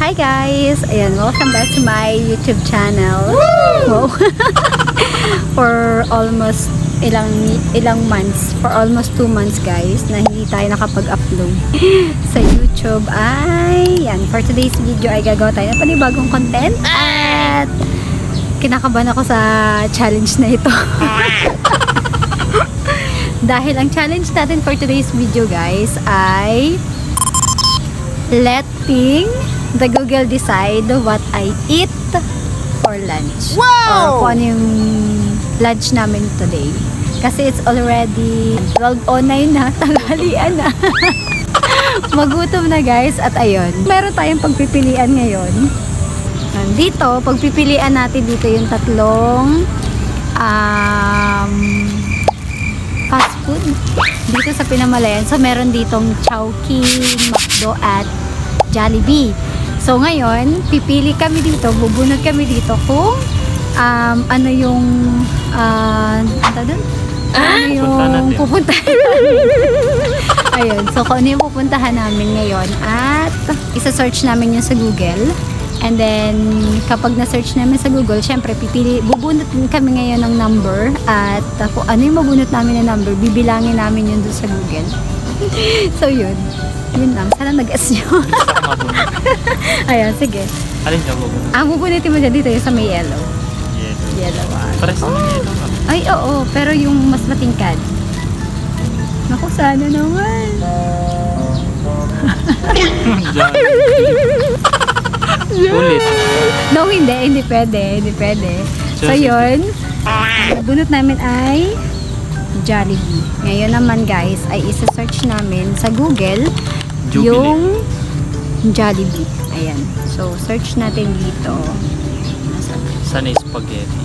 Hi guys! Ayan, welcome back to my YouTube channel. Wow. For almost ilang months, for almost 2 months guys, na hindi tayo nakapag-upload sa YouTube. Ay, yan. For today's video ay gagawa tayo ng panibagong content at kinakabahan ako sa challenge na ito. Dahil ang challenge natin for today's video guys ay letting the Google decide what I eat for lunch. Wow! Or kung ano yung lunch namin today. Kasi it's already 12:09 na, tanghalian na. Magutom na guys. At ayun, meron tayong pagpipilian ngayon. Dito, pagpipilian natin dito yung tatlong fast food dito sa Pinamalayan. So meron ditong Chowking, McDo at Jollibee. So ngayon, pipili kami dito, bubunot kami dito kung ano yung pupuntahan namin. Ayun, so kung ano yung pupuntahan namin ngayon at isa-search namin yun sa Google. And then, kapag na-search namin sa Google, syempre, bubunot kami ngayon ng number at kung ano yung mabunot namin na number, bibilangin namin yun doon sa Google. So yun. Yun lang. Sana nag-guess nyo. Ayan, sige. Alin ka bubunot? Ang bubunutin mo dyan dito yung sa may yellow. Yellow. Yellow one. Pares naman yellow ka. Ay, oo. Pero yung mas matingkad. Naku, sana naman. Ulit. No, hindi. Hindi pwede. Hindi pwede. So, yun. Ang bunot namin ay Jollibee. Ngayon naman guys, ay isa-search namin sa Google Jubilee. yung Jollibee. Ayan. So, search natin dito. Sana spaghetti.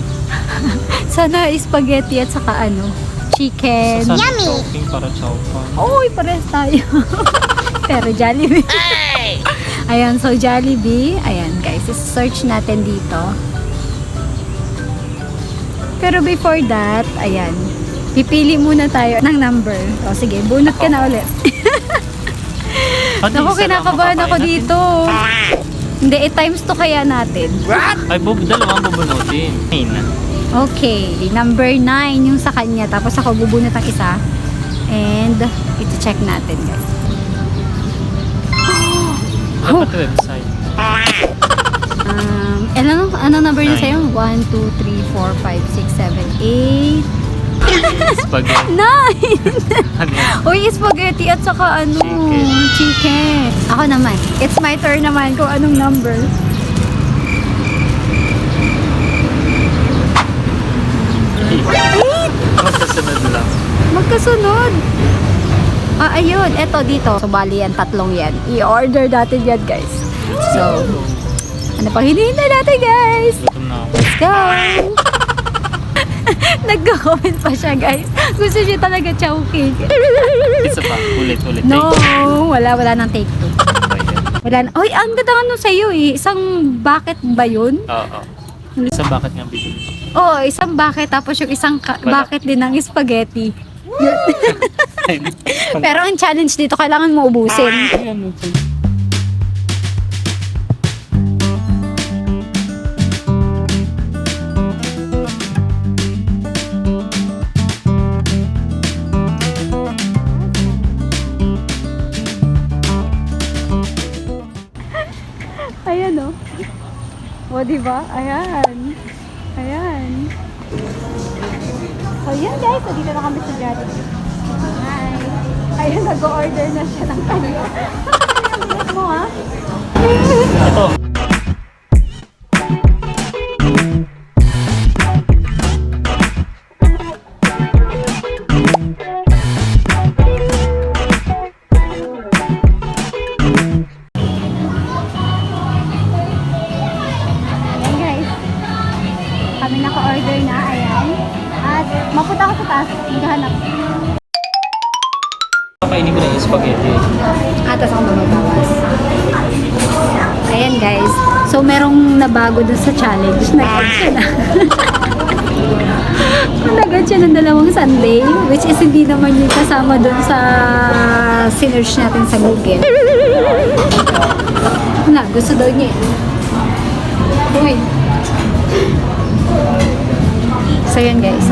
Sana spaghetti at saka ano, chicken. Sa sana Chowking para chowpan. Uy, pares tayo. Pero Jollibee. Ayan, so Jollibee. Ayan guys, search natin dito. Pero before that, ayan, pipili muna tayo ng number. O sige, bunot ka na ulit. Naku, kinakabahan ako dito. Hindi, times 2 kaya natin. Ay, dalawang bubunutin. Ayun na. Okay, number 9 yung sa kanya. Tapos ako bubunot ang isa. And, iti-check natin guys. Dapat website. Ano number niya sa'yo? 1, 2, 3, 4, 5, 6, 7, 8 Spaghetti. 9! Ano yan? Uy, spaghetti at saka ano? Chicken. Ako naman. It's my turn naman kung anong number. Magkasunod lang. Magkasunod. Ayun. Eto dito. So, bali yan. Tatlong yan. I-order natin yan, guys. So, ano pang hinihintay natin, guys? Gutom na ako. Let's go! Nagko-comment pa siya, guys. Gusto niya talaga Chowking. Isa pa. Ulit. No, wala nang take 2. Wala na. Uy, ang ganda nga nun sa'yo eh. Isang bucket ba yun? Oo. Isang bakit nga bibili? Oo, isang bucket. Tapos yung isang bucket din ng spaghetti. Yun. Pero ang challenge dito, kailangan mo ubusin. Ayan o. O, diba? Ayan. Ayan. So, yan guys. So, dito na kami sa Jollibee. Hi. Ayan, nag-order na siya ng kanya. Ano yung mo, ha? Ito. Kami naka-order na, ayan. At mapunta ako sa taas, maghahanap. Kainin ko na yung spaghetti. Tapos ako magbabawas. Ayan guys. So merong nabago dun sa challenge. Nag-add siya na. Nag-add siya ng 2 sundae. Which is hindi naman yung kasama dun sa sinerch natin sa Google. Wala, gusto daw niya eh. Uy. So yun guys,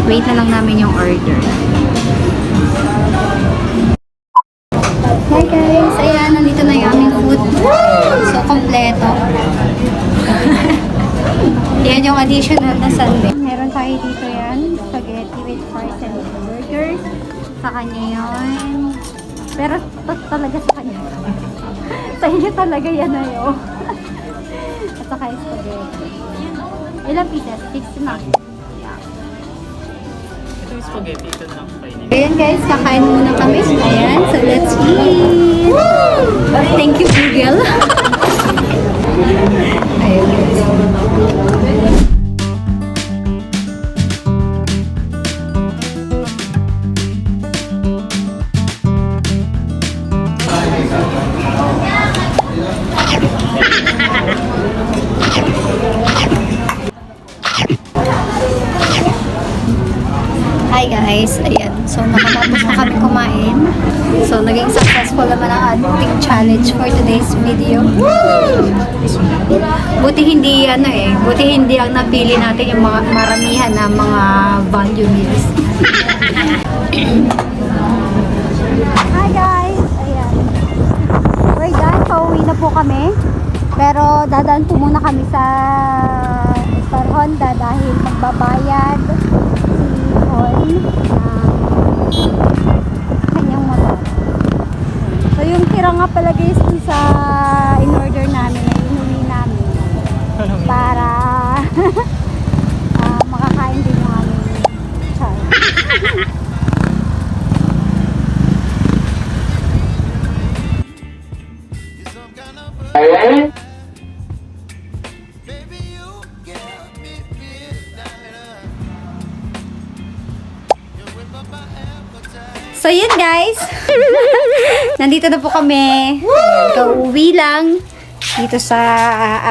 wait na lang namin yung order. Hi guys, ayan, nandito na yung aming food. So, kompleto. Yan yung additional na sundae. Meron tayo dito yan, spaghetti with fries and burgers. Sa kanya yun. Pero talaga sa kanya. Sa inyo talaga yan na yun. At saka yung spaghetti. Ilang pieces? 6 na. Yeah. Ito yung spaghetti. Ito na lang kainin. Ayan guys, kakain muna kami. Ayan, so let's eat! Thank you, Google. Ayan guys. Hi guys, ayan. So nakatapos na kami kumain. So naging successful naman ang ating challenge for today's video. Buti hindi buti hindi ang napili natin yung mga maramihan na mga value meals. Hi guys, ayan. We're done, pauwi na po kami. Pero dadaan po muna kami sa Star Honda dahil magbabayad ng kanyang motor. So yung tira nga pala guys dun sa in-order namin ay inuwi namin para makakain din yung aming child. So yun guys, nandito na po kami. Kauwi lang dito sa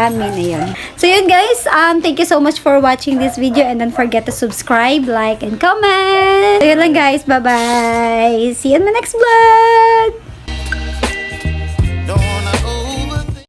amin. Ayun. So yun guys, thank you so much for watching this video and don't forget to subscribe, like, and comment. So yun lang guys, bye bye. See you in the next vlog.